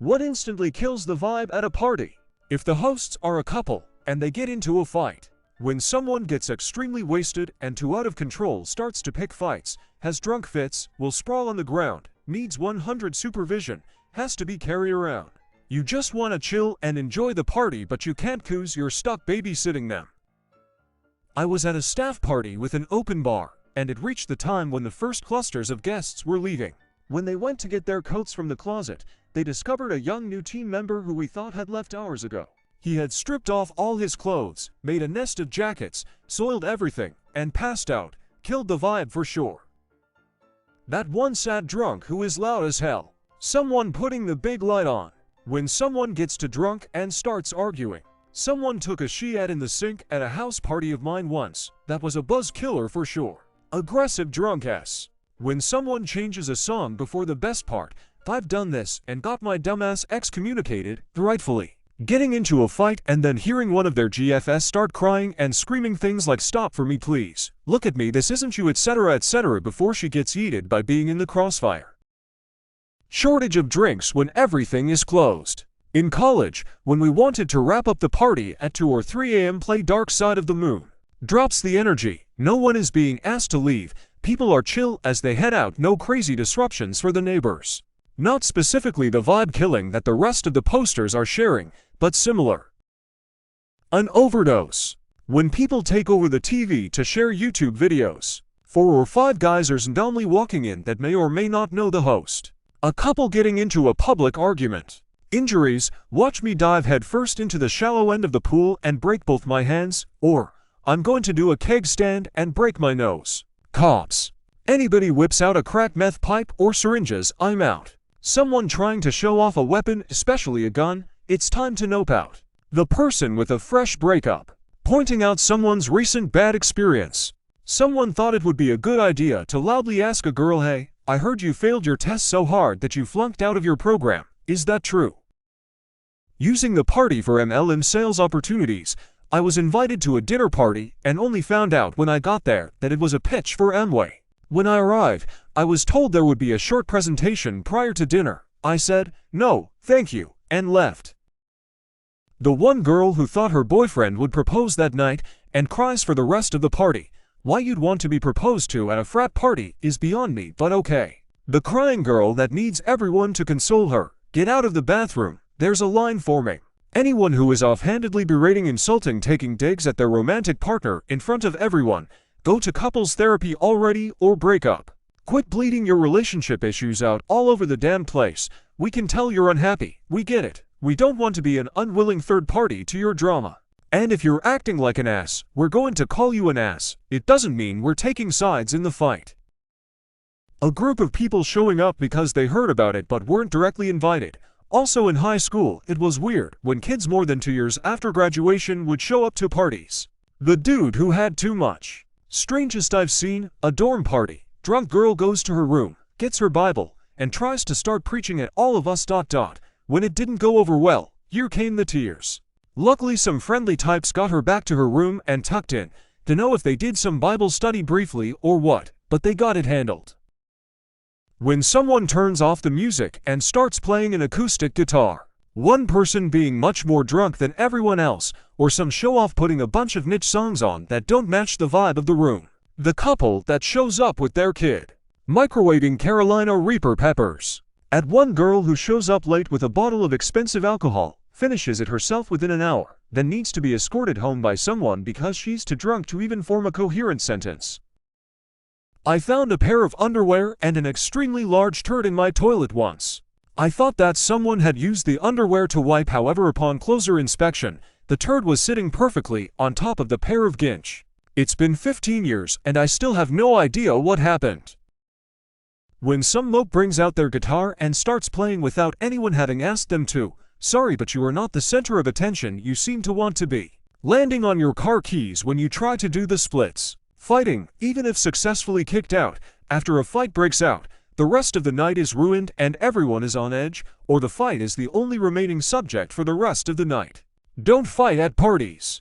What instantly kills the vibe at a party? If the hosts are a couple and they get into a fight. When someone gets extremely wasted and too out of control starts to pick fights, has drunk fits, will sprawl on the ground, needs 100 supervision, has to be carried around. You just want to chill and enjoy the party, but you can't 'cause you're stuck babysitting them. I was at a staff party with an open bar, and it reached the time when the first clusters of guests were leaving. When they went to get their coats from the closet, they discovered a young new team member who we thought had left hours ago. He had stripped off all his clothes, made a nest of jackets, soiled everything, and passed out. Killed the vibe for sure. That one sad drunk who is loud as hell. Someone putting the big light on. When someone gets too drunk and starts arguing. Someone took a shit in the sink at a house party of mine once. That was a buzz killer for sure. Aggressive drunk ass. When someone changes a song before the best part. I've done this and got my dumbass excommunicated, rightfully. Getting into a fight and then hearing one of their GFs start crying and screaming things like "Stop for me please, look at me, this isn't you," etc. before she gets yeeted by being in the crossfire. Shortage of drinks when everything is closed. In college, when we wanted to wrap up the party at 2 or 3 a.m. play Dark Side of the Moon. Drops the energy, no one is being asked to leave, people are chill as they head out, no crazy disruptions for the neighbors. Not specifically the vibe killing that the rest of the posters are sharing, but similar. An overdose. When people take over the TV to share YouTube videos. 4 or 5 guys are randomly walking in that may or may not know the host. A couple getting into a public argument. Injuries, watch me dive headfirst into the shallow end of the pool and break both my hands, or I'm going to do a keg stand and break my nose. Cops. Anybody whips out a crack meth pipe or syringes, I'm out. Someone trying to show off a weapon, especially a gun, it's time to nope out. The person with a fresh breakup. Pointing out someone's recent bad experience. Someone thought it would be a good idea to loudly ask a girl, "Hey, I heard you failed your test so hard that you flunked out of your program. Is that true?" Using the party for MLM sales opportunities, I was invited to a dinner party and only found out when I got there that it was a pitch for Amway. When I arrived, I was told there would be a short presentation prior to dinner. I said, "No, thank you," and left. The one girl who thought her boyfriend would propose that night and cries for the rest of the party. Why you'd want to be proposed to at a frat party is beyond me, but okay. The crying girl that needs everyone to console her. Get out of the bathroom, there's a line forming. Anyone who is offhandedly berating, insulting, taking digs at their romantic partner in front of everyone, go to couples therapy already or break up. Quit bleeding your relationship issues out all over the damn place. We can tell you're unhappy, we get it. We don't want to be an unwilling third party to your drama. And if you're acting like an ass, we're going to call you an ass. It doesn't mean we're taking sides in the fight. A group of people showing up because they heard about it but weren't directly invited. Also in high school, it was weird when kids more than 2 years after graduation would show up to parties. The dude who had too much. Strangest I've seen, a dorm party. Drunk girl goes to her room, gets her Bible, and tries to start preaching at all of us. When it didn't go over well, here came the tears. Luckily some friendly types got her back to her room and tucked in, to know if they did some Bible study briefly or what, but they got it handled. When someone turns off the music and starts playing an acoustic guitar. One person being much more drunk than everyone else, or some show-off putting a bunch of niche songs on that don't match the vibe of the room. The couple that shows up with their kid. Microwaving Carolina Reaper peppers. At one girl who shows up late with a bottle of expensive alcohol, finishes it herself within an hour, then needs to be escorted home by someone because she's too drunk to even form a coherent sentence. I found a pair of underwear and an extremely large turd in my toilet once. I thought that someone had used the underwear to wipe, however upon closer inspection, the turd was sitting perfectly on top of the pair of ginch. It's been 15 years and I still have no idea what happened. When some mope brings out their guitar and starts playing without anyone having asked them to, sorry but you are not the center of attention you seem to want to be. Landing on your car keys when you try to do the splits. Fighting, even if successfully kicked out, after a fight breaks out, the rest of the night is ruined and everyone is on edge, or the fight is the only remaining subject for the rest of the night. Don't fight at parties.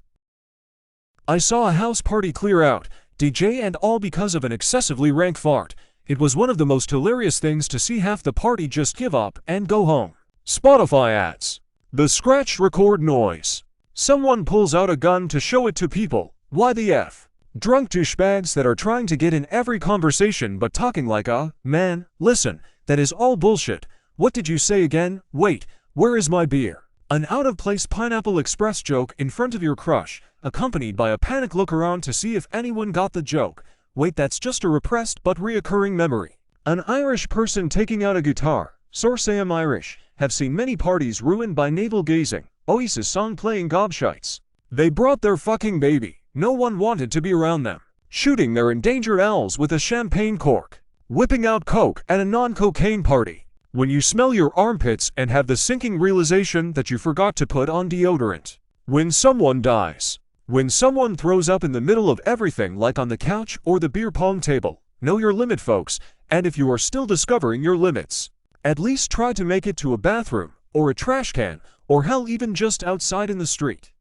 I saw a house party clear out, DJ and all because of an excessively rank fart. It was one of the most hilarious things to see half the party just give up and go home. Spotify ads. The scratch record noise. Someone pulls out a gun to show it to people. Why the F? Drunk douchebags that are trying to get in every conversation but talking like man, listen, that is all bullshit. What did you say again? Wait, where is my beer? An out-of-place Pineapple Express joke in front of your crush, accompanied by a panic look around to see if anyone got the joke. Wait, that's just a repressed but reoccurring memory. An Irish person taking out a guitar. Source: I am Irish. Have seen many parties ruined by navel-gazing. Oasis song playing gobshites. They brought their fucking baby. No one wanted to be around them. Shooting their endangered owls with a champagne cork. Whipping out coke at a non-cocaine party. When you smell your armpits and have the sinking realization that you forgot to put on deodorant. When someone dies. When someone throws up in the middle of everything, like on the couch or the beer pong table. Know your limit, folks, and if you are still discovering your limits, at least try to make it to a bathroom, or a trash can, or hell, even just outside in the street.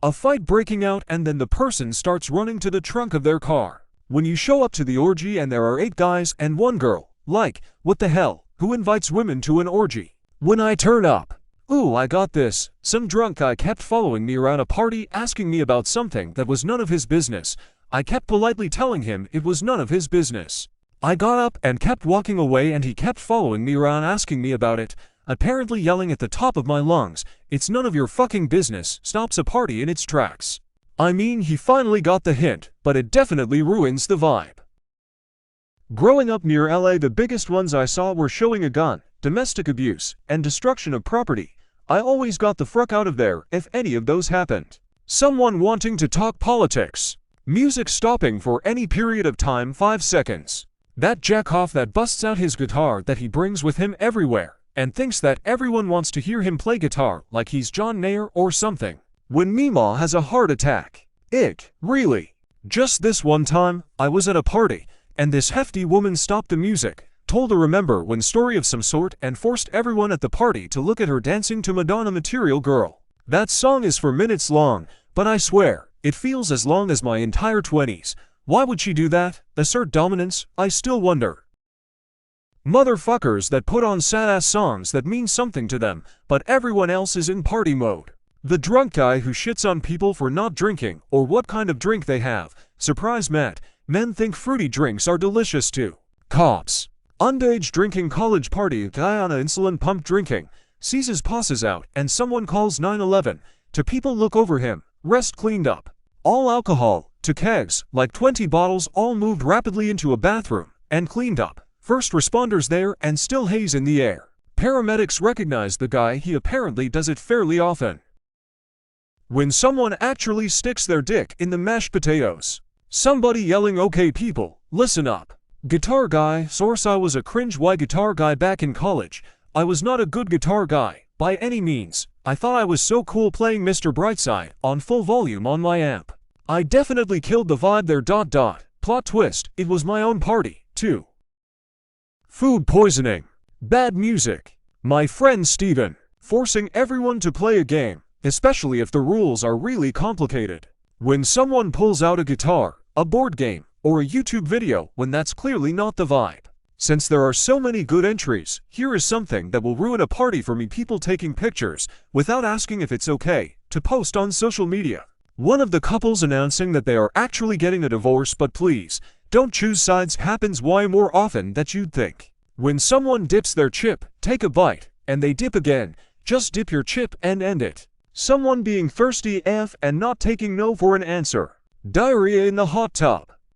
A fight breaking out and then the person starts running to the trunk of their car. When you show up to the orgy and there are 8 guys and 1 girl, like, what the hell, who invites women to an orgy? When I turn up, ooh, I got this. Some drunk guy kept following me around a party asking me about something that was none of his business. I kept politely telling him it was none of his business. I got up and kept walking away and he kept following me around asking me about it, apparently yelling at the top of my lungs, "It's none of your fucking business," stops a party in its tracks. I mean, he finally got the hint, but it definitely ruins the vibe. Growing up near LA, the biggest ones I saw were showing a gun, domestic abuse, and destruction of property. I always got the fuck out of there if any of those happened. Someone wanting to talk politics. Music stopping for any period of time, 5 seconds. That jackoff that busts out his guitar that he brings with him everywhere, and thinks that everyone wants to hear him play guitar like he's John Mayer or something. When Meemaw has a heart attack. Ick, really? Just this one time, I was at a party, and this hefty woman stopped the music, told a remember when story of some sort, and forced everyone at the party to look at her dancing to Madonna Material Girl. That song is 4 minutes long, but I swear, it feels as long as my entire 20s. Why would she do that? Assert dominance? I still wonder. Motherfuckers that put on sad-ass songs that mean something to them, but everyone else is in party mode. The drunk guy who shits on people for not drinking, or what kind of drink they have. Surprise, Matt. Men think fruity drinks are delicious too. Cops. Underage drinking college party, guy on a insulin pump drinking. Seizes passes out, and someone calls 911. To people look over him. Rest cleaned up. All alcohol, to kegs, like 20 bottles, all moved rapidly into a bathroom, and cleaned up. First responders there, and still haze in the air. Paramedics recognize the guy, he apparently does it fairly often. When someone actually sticks their dick in the mashed potatoes. Somebody yelling, "Okay people, listen up." Guitar guy. Source: I was a cringe white guitar guy back in college. I was not a good guitar guy, by any means. I thought I was so cool playing Mr. Brightside on full volume on my amp. I definitely killed the vibe there. Plot twist, it was my own party, too. Food poisoning. Bad music. My friend Steven. Forcing everyone to play a game, especially if the rules are really complicated. When someone pulls out a guitar, a board game, or a YouTube video when that's clearly not the vibe. Since there are so many good entries, here is something that will ruin a party for me: people taking pictures, without asking if it's okay, to post on social media. One of the couples announcing that they are actually getting a divorce, but please, don't choose sides, happens way more often than you'd think. When someone dips their chip, take a bite, and they dip again, just dip your chip and end it. Someone being thirsty AF and not taking no for an answer. Diarrhea in the hot tub.